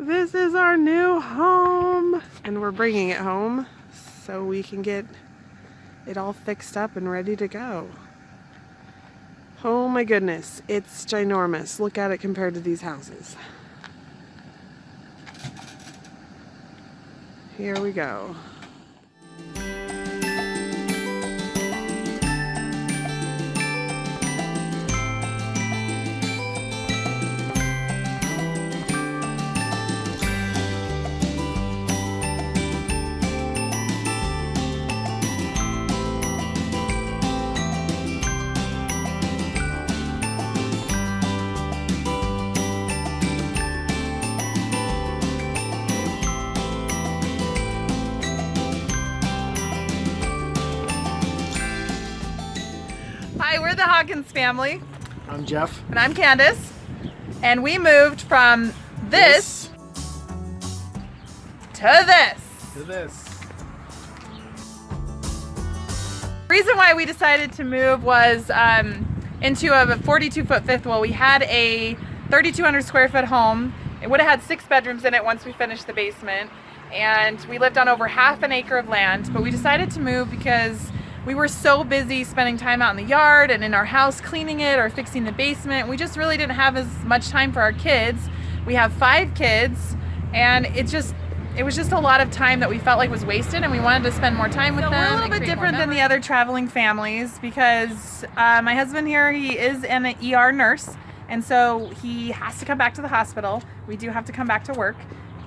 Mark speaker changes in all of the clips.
Speaker 1: This is our new home, and we're bringing it home so we can get it all fixed up and ready to go. Oh my goodness, it's ginormous. Look at it compared to these houses. Here we go.
Speaker 2: Hi, we're the Hawkins family.
Speaker 3: I'm Jeff.
Speaker 2: And I'm Candace. And we moved from this to this.
Speaker 3: To this.
Speaker 2: The reason why we decided to move was into a 42-foot fifth wheel. We had a 3,200 square foot home. It would have had 6 bedrooms in it once we finished the basement. And we lived on over half an acre of land, but we decided to move because we were so busy spending time out in the yard and in our house cleaning it or fixing the basement. We just really didn't have as much time for our kids. We have 5 kids, and it was just a lot of time that we felt like was wasted, and we wanted to spend more time with them. We're a little bit different than the other traveling families because my husband here, he is an ER nurse, and so he has to come back to the hospital. We do have to come back to work.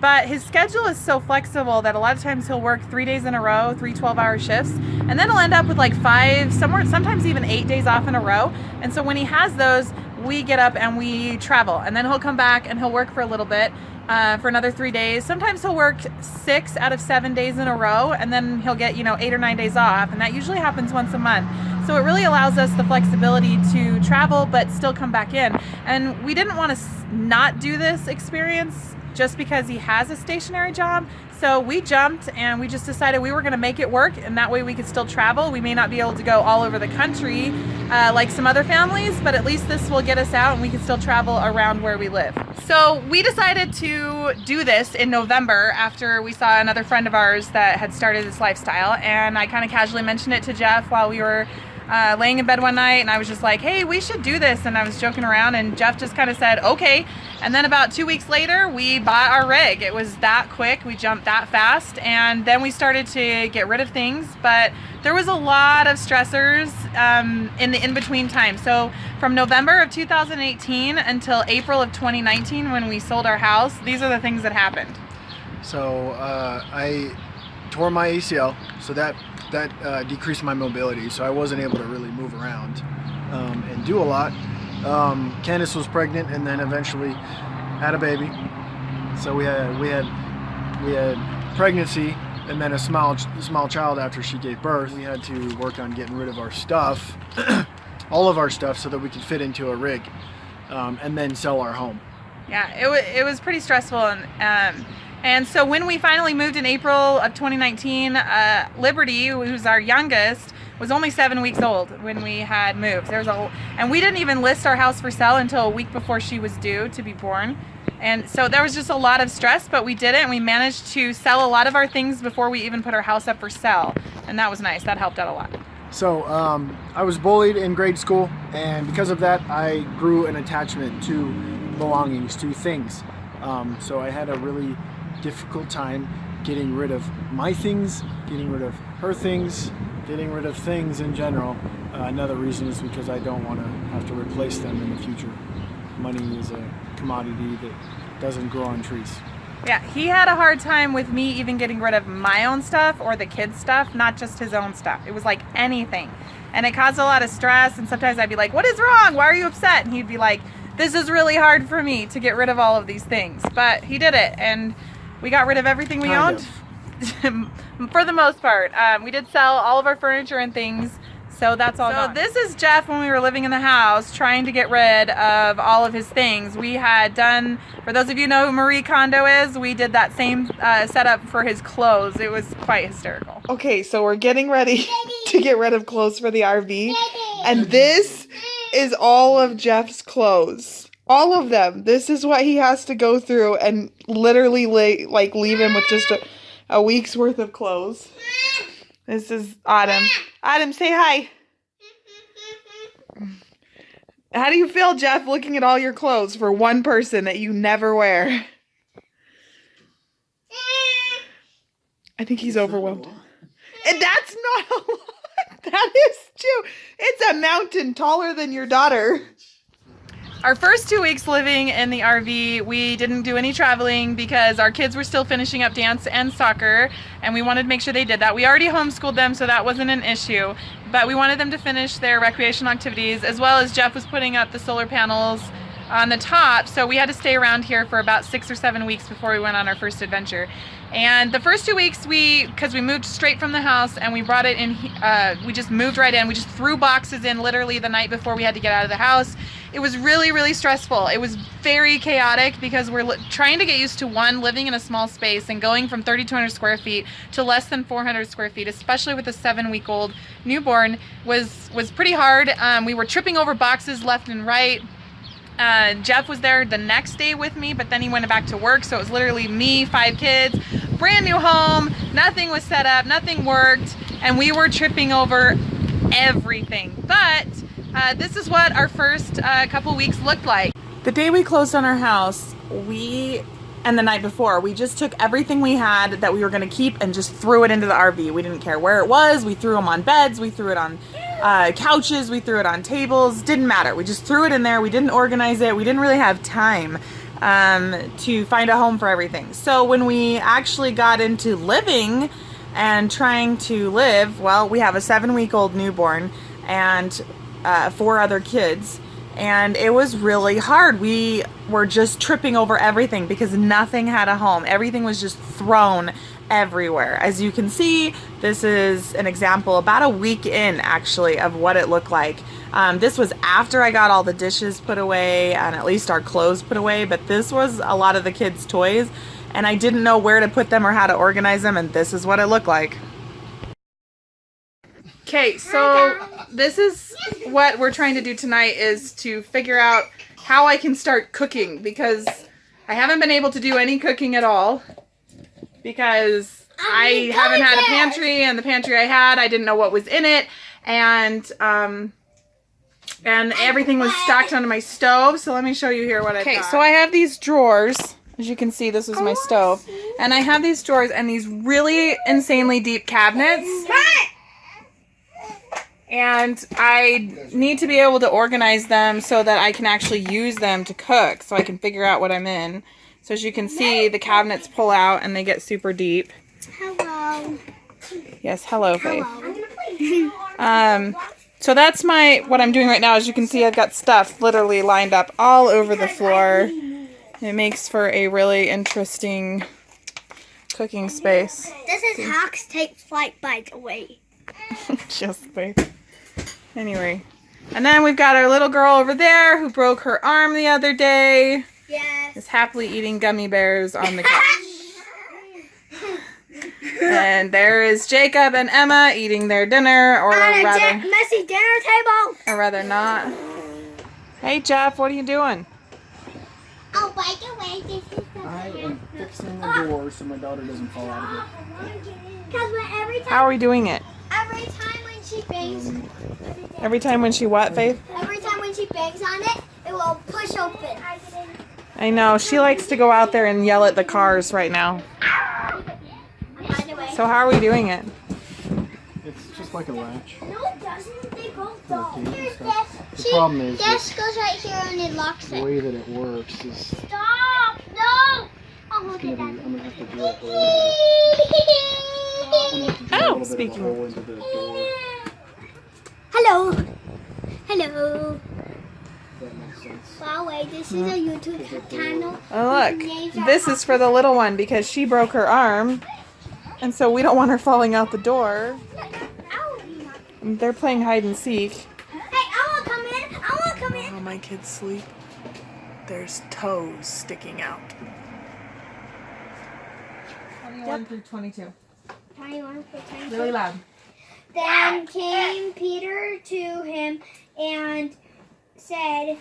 Speaker 2: But his schedule is so flexible that a lot of times he'll work 3 days in a row, 3 12-hour shifts, and then he'll end up with like 5, sometimes even 8 days off in a row. And so when he has those, we get up and we travel. And then he'll come back and he'll work for a little bit, for another 3 days. Sometimes he'll work 6 out of 7 days in a row, and then he'll get, 8 or 9 days off. And that usually happens once a month. So it really allows us the flexibility to travel, but still come back in. And we didn't want to not do this experience just because he has a stationary job. So we jumped and we just decided we were going to make it work, and that way we could still travel. We may not be able to go all over the country like some other families, but at least this will get us out and we can still travel around where we live. So we decided to do this in November after we saw another friend of ours that had started this lifestyle, and I kind of casually mentioned it to Jeff while we were laying in bed one night, and I was just like, hey, we should do this, and I was joking around, and Jeff just kind of said okay. And then about 2 weeks later we bought our rig. It was that quick, we jumped that fast, and then we started to get rid of things. But there was a lot of stressors in the in-between time. So from November of 2018 until April of 2019 when we sold our house, these are the things that happened.
Speaker 3: So I tore my ACL, so that decreased my mobility, so I wasn't able to really move around and do a lot. Candace was pregnant and then eventually had a baby, so we had pregnancy and then a small child after she gave birth. We had to work on getting rid of our stuff, all of our stuff, so that we could fit into a rig and then sell our home.
Speaker 2: Yeah, it was pretty stressful, and so when we finally moved in April of 2019, Liberty, who's our youngest, was only 7 weeks old when we had moved. And we didn't even list our house for sale until a week before she was due to be born. And so there was just a lot of stress, but we did it, and we managed to sell a lot of our things before we even put our house up for sale. And that was nice. That helped out a lot.
Speaker 3: So I was bullied in grade school, and because of that, I grew an attachment to belongings, to things. So I had a really difficult time getting rid of my things, getting rid of her things, getting rid of things in general. Another reason is because I don't want to have to replace them in the future. Money is a commodity that doesn't grow on trees.
Speaker 2: Yeah, he had a hard time with me even getting rid of my own stuff or the kids' stuff, not just his own stuff. It was like anything. And it caused a lot of stress, and sometimes I'd be like, what is wrong? Why are you upset? And he'd be like, this is really hard for me to get rid of all of these things. But he did it, and we got rid of everything we owned. For the most part. We did sell all of our furniture and things, so that's all gone. This is Jeff when we were living in the house trying to get rid of all of his things. We had done, for those of you who know who Marie Kondo is, we did that same setup for his clothes. It was quite hysterical.
Speaker 1: Okay, so we're getting ready to get rid of clothes for the RV, and this is all of Jeff's clothes.
Speaker 2: All of them. This is what he has to go through and literally leave him with just a week's worth of clothes. This is Autumn. Autumn, say hi. How do you feel, Jeff, looking at all your clothes for one person that you never wear? I think he's overwhelmed. And that's not a lot. That is true. It's a mountain taller than your daughter. Our first 2 weeks living in the RV, we didn't do any traveling because our kids were still finishing up dance and soccer, and we wanted to make sure they did that. We already homeschooled them, so that wasn't an issue, but we wanted them to finish their recreational activities, as well as Jeff was putting up the solar panels on the top, so we had to stay around here for about 6 or 7 weeks before we went on our first adventure. And the first 2 weeks, because we moved straight from the house and we brought it in, we just moved right in. We just threw boxes in literally the night before we had to get out of the house. It was really, really stressful. It was very chaotic because we're trying to get used to living in a small space and going from 3,200 square feet to less than 400 square feet, especially with a 7-week-old newborn, was pretty hard. We were tripping over boxes left and right. Jeff was there the next day with me, but then he went back to work, so it was literally me, 5 kids, brand new home, nothing was set up, nothing worked, and we were tripping over everything. But this is what our first couple weeks looked like. The day we closed on our house, and the night before, we just took everything we had that we were going to keep and just threw it into the RV. We didn't care where it was. We threw them on beds. We threw it on couches. We threw it on tables. Didn't matter. We just threw it in there. We didn't organize it. We didn't really have time to find a home for everything. So when we actually got into living and trying to live, well, we have a 7-week-old newborn and 4 other kids. And it was really hard. We were just tripping over everything because nothing had a home. Everything was just thrown everywhere. As you can see, this is an example about a week in actually of what it looked like. This was after I got all the dishes put away and at least our clothes put away, but this was a lot of the kids' toys and I didn't know where to put them or how to organize them, and this is what it looked like. Okay, so this is what we're trying to do tonight, is to figure out how I can start cooking, because I haven't been able to do any cooking at all because I haven't had a pantry, and the pantry I had, I didn't know what was in it, and everything was stacked onto my stove. So let me show you here what I've got. Okay, so I have these drawers. As you can see, this is my stove, and I have these drawers and these really insanely deep cabinets. And I need to be able to organize them so that I can actually use them to cook, so I can figure out what I'm in. So as you can see, the cabinets pull out and they get super deep.
Speaker 4: Hello.
Speaker 2: Yes, hello, Faith. So that's what I'm doing right now. As you can see, I've got stuff literally lined up all over the floor. It makes for a really interesting cooking space.
Speaker 4: This is Hawks Take Flight, by the way.
Speaker 2: Just wait. Anyway, and then we've got our little girl over there who broke her arm the other day.
Speaker 4: Yes.
Speaker 2: Is happily eating gummy bears on the couch. And there is Jacob and Emma eating their dinner, or rather
Speaker 4: messy dinner table.
Speaker 2: Or rather not. Hey Jeff, what are you doing?
Speaker 4: Oh, by the way, this is the
Speaker 3: I am fixing the door so my daughter doesn't fall out of it.
Speaker 4: Because
Speaker 2: How are we doing it?
Speaker 4: every time when she bangs,
Speaker 2: Every time when she what, Faith?
Speaker 4: every time when she bangs on it, it will push open.
Speaker 2: I know, she likes to go out there and yell at the cars right now.
Speaker 4: By the way.
Speaker 2: So how are we doing it?
Speaker 3: It's just like a latch.
Speaker 4: No, it doesn't. They both don't.
Speaker 3: Here's the problem is
Speaker 4: This goes right here and it locks
Speaker 3: the
Speaker 4: it.
Speaker 3: way that it works is
Speaker 4: Stop! No! Oh, look at
Speaker 3: I'm
Speaker 4: that.
Speaker 3: gonna have to drill a hole. I'm gonna have to drill a little bit of a
Speaker 2: speaking.
Speaker 3: hole into the door.
Speaker 4: Hello. Hello.
Speaker 3: If that makes sense.
Speaker 4: By the way, this is a YouTube channel.
Speaker 2: Oh look, this is for the little one because she broke her arm, and so we don't want her falling out the door. And they're playing hide and seek.
Speaker 4: Hey, I want to come in. I want to come in.
Speaker 2: While my kids sleep, there's toes sticking out. 21 through 22.
Speaker 4: 21 for 22.
Speaker 2: Really loud.
Speaker 4: Then came Peter to him and said,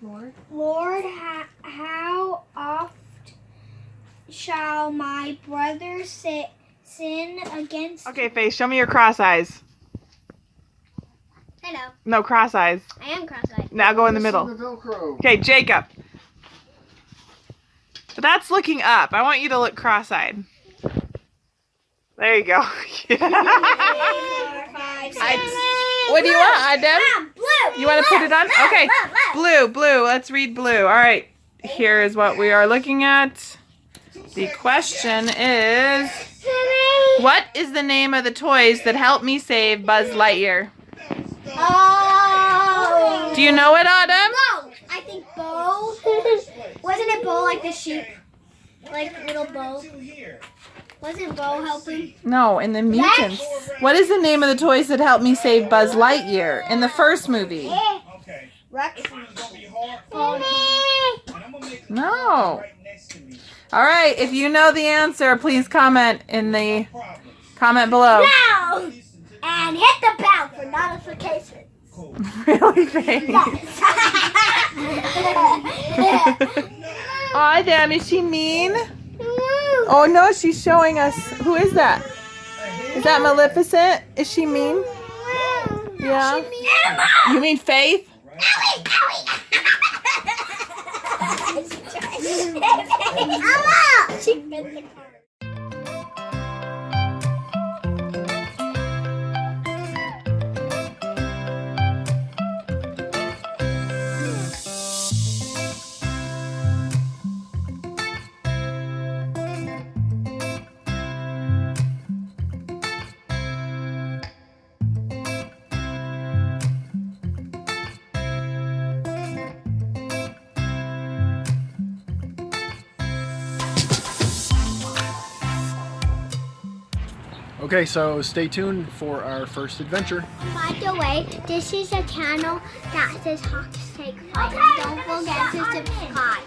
Speaker 4: Lord, how oft shall my brother sin against
Speaker 2: Okay, Faith, show me your cross eyes.
Speaker 4: Hello.
Speaker 2: No, cross eyes.
Speaker 4: I am cross-eyed.
Speaker 2: Now go in the middle. Okay, Jacob. But that's looking up. I want you to look cross-eyed. There you go. What do you want, Deb?
Speaker 4: Blue.
Speaker 2: You want to put it on? Okay. Blue. Let's read blue. All right. Here is what we are looking at. The question is, what is the name of the toys that help me save Buzz Lightyear?
Speaker 4: Oh.
Speaker 2: Do you know it, Autumn?
Speaker 4: Bo. I think Bo. Wasn't it Bo like the sheep? Like little Bo? Wasn't Bo helping?
Speaker 2: No, in the mutants. What is the name of the toys that help me save Buzz Lightyear in the first movie?
Speaker 4: Rex.
Speaker 2: No. All right, if you know the answer, please comment in the comment below.
Speaker 4: Now! And hit the bell for notifications.
Speaker 2: Really, Faith? Aw, damn, is she mean? Oh no, she's showing us. Who is that? Is that Maleficent? Is she mean? Yeah. You mean Faith?
Speaker 4: She bit the car.
Speaker 3: Okay, so stay tuned for our first adventure.
Speaker 4: By the way, this is a channel that says Hawks Take Flight. Don't forget to subscribe.